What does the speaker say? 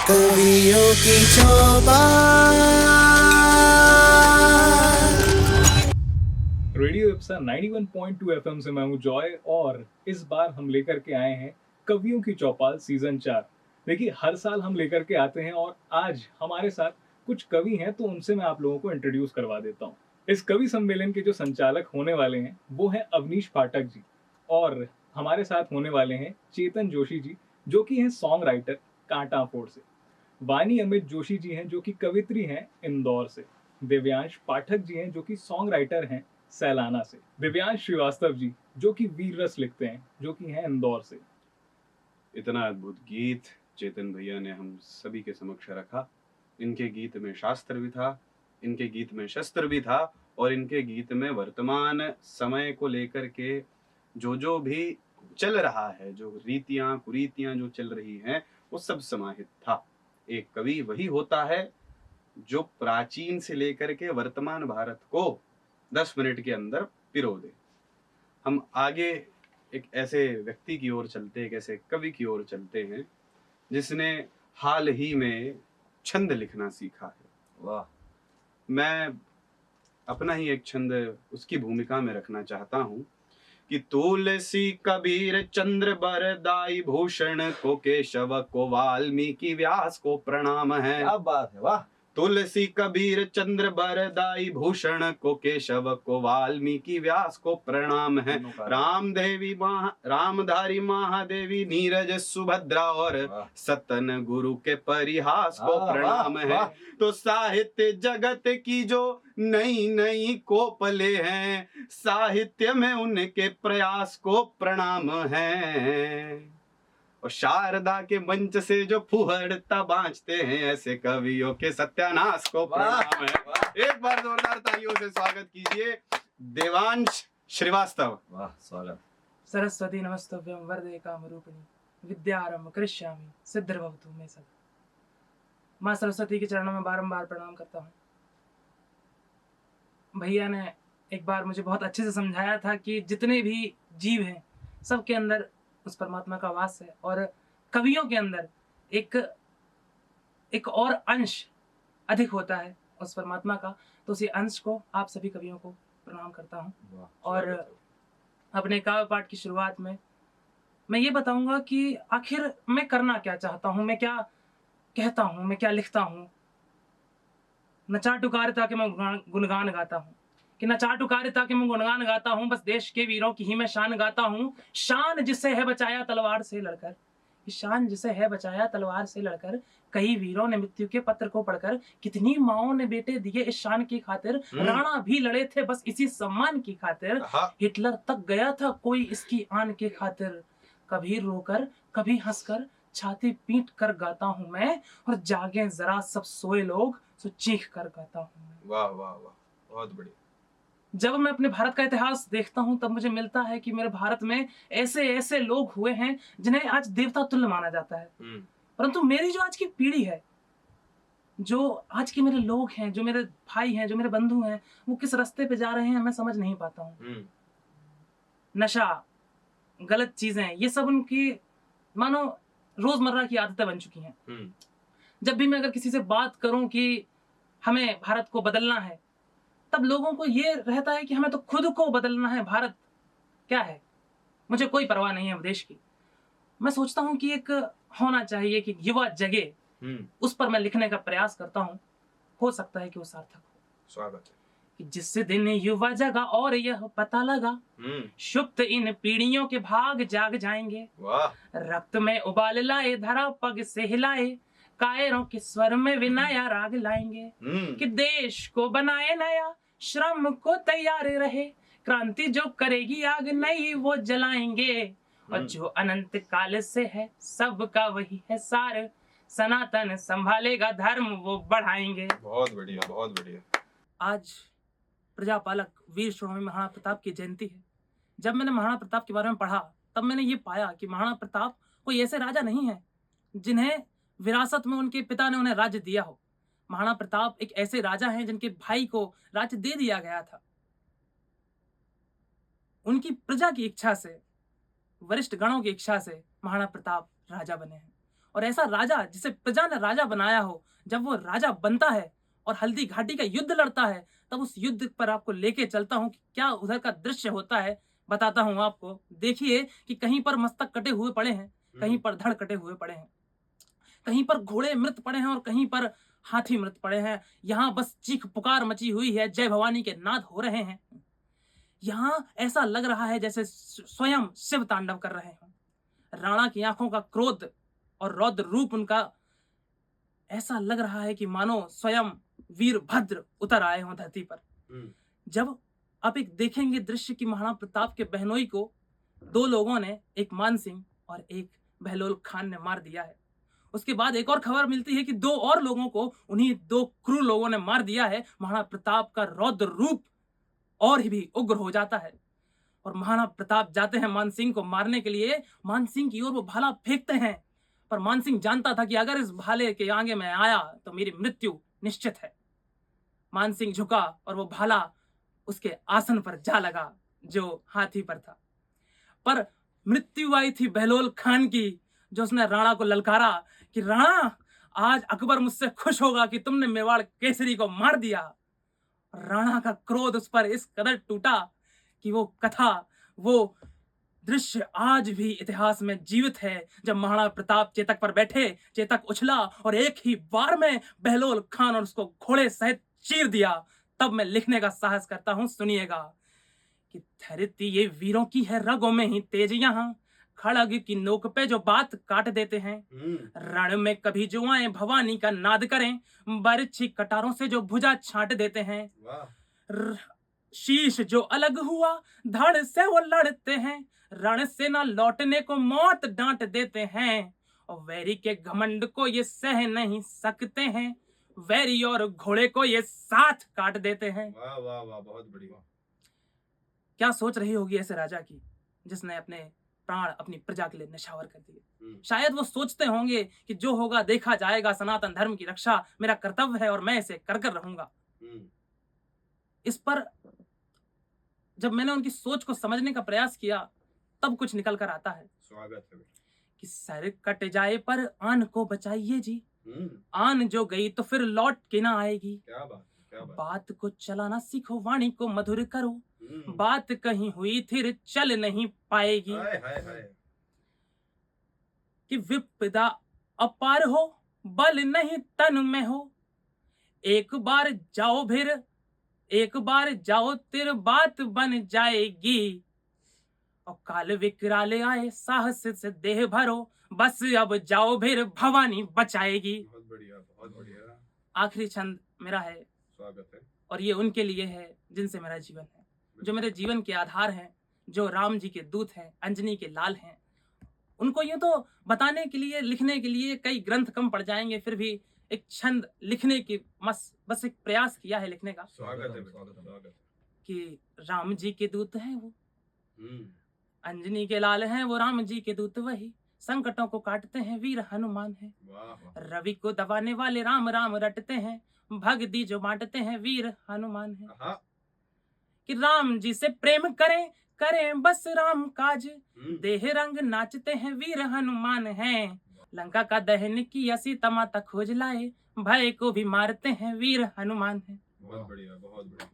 कवियों की चौपाल। Radio Ipsa 91.2 FM से मैं हूं जॉय और इस बार हम लेकर के आए हैं कवियों की चौपाल सीजन 4। देखिए हर साल हम लेकर के आते हैं और आज हमारे साथ कुछ कवि हैं तो उनसे मैं आप लोगों को इंट्रोड्यूस करवा देता हूं। इस कवि सम्मेलन के जो संचालक होने वाले हैं वो हैं अवनीश पाठक जी और हमारे साथ होने वाले हैं चेतन जोशी जी जो कि हैं सॉन्ग राइटर कांटा फोड़ से। वानी अमित जोशी जी हैं जो कि कवित्री हैं इंदौर से। दिव्यांश पाठक जी हैं जो कि सॉन्ग राइटर हैं सैलाना से। दिव्यांश श्रीवास्तव जी जो कि वीर रस लिखते हैं जो कि हैं इंदौर से। इतना अद्भुत गीत चेतन भैया ने हम सभी के समक्ष रखा। इनके गीत में शास्त्र भी था, इनके गीत में शस्त्र भी था और इनके गीत में वर्तमान समय को लेकर के जो भी चल रहा है, जो रीतियां कुरीतियां जो चल रही हैं, वो सब समाहित था। एक कवि वही होता है जो प्राचीन से लेकर के वर्तमान भारत को 10 मिनट के अंदर पिरो दे। हम आगे एक ऐसे व्यक्ति की ओर चलते, एक ऐसे कवि की ओर चलते हैं जिसने हाल ही में छंद लिखना सीखा है। वाह। मैं अपना ही एक छंद उसकी भूमिका में रखना चाहता हूँ कि तुलसी कबीर चंद्र बरदाई भूषण को केशव को वाल्मीकि व्यास को प्रणाम है। क्या बात है, वाह। तुलसी कबीर चंद्र बरदाई भूषण को केशव को वाल्मीकि व्यास को प्रणाम है। रामधारी महादेवी नीरज सुभद्रा और सतन गुरु के परिहास को प्रणाम है। तो साहित्य जगत की जो नई नई कोपले हैं, साहित्य में उनके प्रयास को प्रणाम है। और शारदा के मंच से जो फुहड़ता बाँचते हैं, ऐसे कवियों के सत्यानाश को प्रणाम है। एक बार जोरदार तालियों से स्वागत कीजिए देवांश श्रीवास्तव। वाह, स्वागत। सरस्वती नमस्तव्यं वरदे कामरूपिणी विद्यारंभ करिष्यामि सिद्धिर्भवतु मे सदा। माँ सरस्वती के चरणों में बारंबार प्रणाम करता हूँ। भैया ने एक बार मुझे बहुत अच्छे से समझाया था कि जितने भी जीव हैं सबके अंदर उस परमात्मा का वास है और कवियों के अंदर एक और अंश अधिक होता है उस परमात्मा का। तो उसी अंश को आप सभी कवियों को प्रणाम करता हूँ। और अपने काव्य पाठ की शुरुआत में मैं ये बताऊंगा कि आखिर मैं करना क्या चाहता हूँ, मैं क्या कहता हूँ, मैं क्या लिखता हूँ। न चाटुकारिता के मैं गुणगान गाता हूँ कि न चाटुकारिता के मैं गुणगान गाता हूँ, बस देश के वीरों की ही मैं शान गाता हूँ। शान जिसे है बचाया तलवार से लड़कर, शान जिसे है बचाया तलवार से लड़कर, कई वीरों ने मृत्यु के पत्र को पढ़कर, कितनी माओं ने बेटे दिए इस शान की खातिर, राणा भी लड़े थे बस इसी सम्मान की खातिर, हिटलर तक गया था कोई इसकी आन के खातिर। कभी रोकर कभी हंसकर छाती पीट कर गाता हूँ मैं, और जागे जरा सब सोए लोग सो चीख कर गाता हूँ मैं। वाह वाह वाह, बहुत बढ़िया। जब मैं अपने भारत का इतिहास देखता हूं तब मुझे मिलता है कि मेरे भारत में ऐसे ऐसे लोग हुए हैं जिन्हें आज देवता तुल्य माना जाता है। परंतु मेरी जो आज की पीढ़ी है, जो आज के मेरे लोग हैं, जो मेरे भाई हैं, जो मेरे बंधु हैं, वो किस रास्ते पे जा रहे हैं मैं समझ नहीं पाता हूँ। नशा, गलत चीजें, ये सब उनकी मानो रोजमर्रा की आदतें बन चुकी हैं। जब भी मैं अगर किसी से बात करूं कि हमें भारत को बदलना है, तब लोगों को ये रहता है कि हमें तो खुद को बदलना है, भारत क्या है, मुझे कोई परवाह नहीं है देश की। मैं सोचता हूँ कि एक होना चाहिए कि युवा जगे, उस पर मैं लिखने का प्रयास करता हूँ। हो सकता है कि वो सार्थक हो। स्वागत है। कि जिस दिन युवा जगा और यह पता लगा, शुप्त इन पीढ़ियों के भाग जाग जाएंगे। रक्त में उबाल लाए धरा पग से हिलाए, कायरों के स्वर में विनया राग लाएंगे। कि देश को बनाए नया, श्रम को तैयार रहे, क्रांति जो करेगी आग नई वो जलाएंगे। और जो अनंत काल से है सबका वही है सार, सनातन संभालेगा धर्म वो बढ़ाएंगे। बहुत बढ़िया, बहुत बढ़िया। आज प्रजापालक वीर शिरोमणि महाराणा प्रताप की जयंती है। जब मैंने महाराणा प्रताप के बारे में पढ़ा तब मैंने ये पाया कि महाराणा प्रताप कोई ऐसे राजा नहीं है जिन्हें विरासत में उनके पिता ने उन्हें राज्य दिया हो। महाराणा प्रताप एक ऐसे राजा हैं जिनके भाई को राज्य दे दिया गया था। उनकी प्रजा की इच्छा से, वरिष्ठ गणों की इच्छा से महाराणा प्रताप राजा बने हैं। और ऐसा राजा जिसे प्रजा ने राजा बनाया हो, जब वो राजा बनता है और हल्दी घाटी का युद्ध लड़ता है, तब उस युद्ध पर आपको लेके चलता हूँ कि क्या उधर का दृश्य होता है, बताता हूँ आपको। देखिए कि कहीं पर मस्तक कटे हुए पड़े हैं, कहीं पर धड़ कटे हुए पड़े हैं, कहीं पर घोड़े मृत पड़े हैं और कहीं पर हाथी मृत पड़े हैं। यहाँ बस चीख पुकार मची हुई है, जय भवानी के नाद हो रहे हैं। यहाँ ऐसा लग रहा है जैसे स्वयं शिव तांडव कर रहे हों। राणा की आंखों का क्रोध और रौद्र रूप उनका ऐसा लग रहा है कि मानो स्वयं वीरभद्र उतर आए हों धरती पर। जब आप एक देखेंगे दृश्य कि महाराणा प्रताप के बहनोई को दो लोगों ने, एक मान सिंह और एक बहलोल खान ने मार दिया है। उसके बाद एक और खबर मिलती है कि दो और लोगों को उन्हीं दो क्रूर लोगों ने मार दिया है। महाराणा प्रताप का रौद्र रूप और भी उग्र हो जाता है और महाराणा प्रताप जाते हैं मान सिंह को मारने के लिए। मान सिंह की ओर वो भाला फेंकते हैं, पर मान सिंह जानता था कि अगर इस भाले के आगे मैं आया तो मेरी मृत्यु निश्चित है। मान सिंह झुका और वो भाला उसके आसन पर जा लगा जो हाथी पर था। पर मृत्यु आई थी बहलोल खान की, जो उसने राणा को ललकारा कि राणा, आज अकबर मुझसे खुश होगा कि तुमने मेवाड़ केसरी को मार दिया। राणा का क्रोध उस पर इस कदर टूटा कि वो कथा, वो दृश्य आज भी इतिहास में जीवित है। जब महाराणा प्रताप चेतक पर बैठे, चेतक उछला और एक ही बार में बहलोल खान और उसको घोड़े सहित चीर दिया। तब मैं लिखने का साहस करता हूं, सुनिएगा कि धरती ये वीरों की है, रगों में ही तेज यहाँ, खड़ग की नोक पे जो बात काट देते हैं। रण में कभी जो आए भवानी का नाद करें, बरछी कटारों से जो भुजा छांट देते हैं। शीश जो अलग हुआ धड़ से वो लड़ते हैं, रण से ना लौटने को मौत डांट देते हैं। और वैरी के घमंड को ये सह नहीं सकते हैं, वैरी और घोड़े को ये साथ काट देते हैं। वाह वाह वाह, बहुत बढ़िया। क्या सोच रही होगी ऐसे राजा की जिसने अपने प्राण अपनी प्रजा के लिए निछावर कर दिए। शायद वो सोचते होंगे कि जो होगा देखा जाएगा, सनातन धर्म की रक्षा मेरा कर्तव्य है और मैं इसे कर कर रहूंगा। इस पर जब मैंने उनकी सोच को समझने का प्रयास किया, तब कुछ निकल कर आता है। स्वागत है कि सर कट जाए पर आन को बचाइए जी, आन जो गई तो फिर लौट के ना आएगी। क्या बात, क्या बात। बात को चलाना सीखो, वाणी को मधुर करो, बात कहीं हुई फिर चल नहीं पाएगी। हाय हाय हाय। कि विपदा अपार हो, बल नहीं तन में हो, एक बार जाओ तिर बात बन जाएगी। और काल विकराल आए साहस से देह भरो, बस अब जाओ फिर भवानी बचाएगी। बहुत बढ़िया, बहुत बढ़िया। आखिरी छंद मेरा है, स्वागत है। और ये उनके लिए है जिनसे मेरा जीवन है, जो मेरे जीवन के आधार हैं, जो राम जी के दूत हैं, अंजनी के लाल हैं। उनको यूं तो बताने के लिए, लिखने के लिए कई ग्रंथ कम पड़ जाएंगे, फिर भी एक छंद लिखने की बस एक प्रयास किया है लिखने का। स्वागत है, स्वागत है। कि राम जी के दूत हैं वो, अंजनी के लाल हैं वो, राम जी के दूत वही, संकटों को काटते हैं वीर हनुमान है। रवि को दबाने वाले राम राम रटते हैं, भगदी जो बांटते हैं वीर हनुमान है। कि राम जी से प्रेम करें बस राम काज, देह रंग नाचते हैं वीर हनुमान हैं। लंका का दहन किया सीता माता खोज लाए, भय को भी मारते हैं वीर हनुमान है। बहुत बढ़िया, बहुत बढ़िया।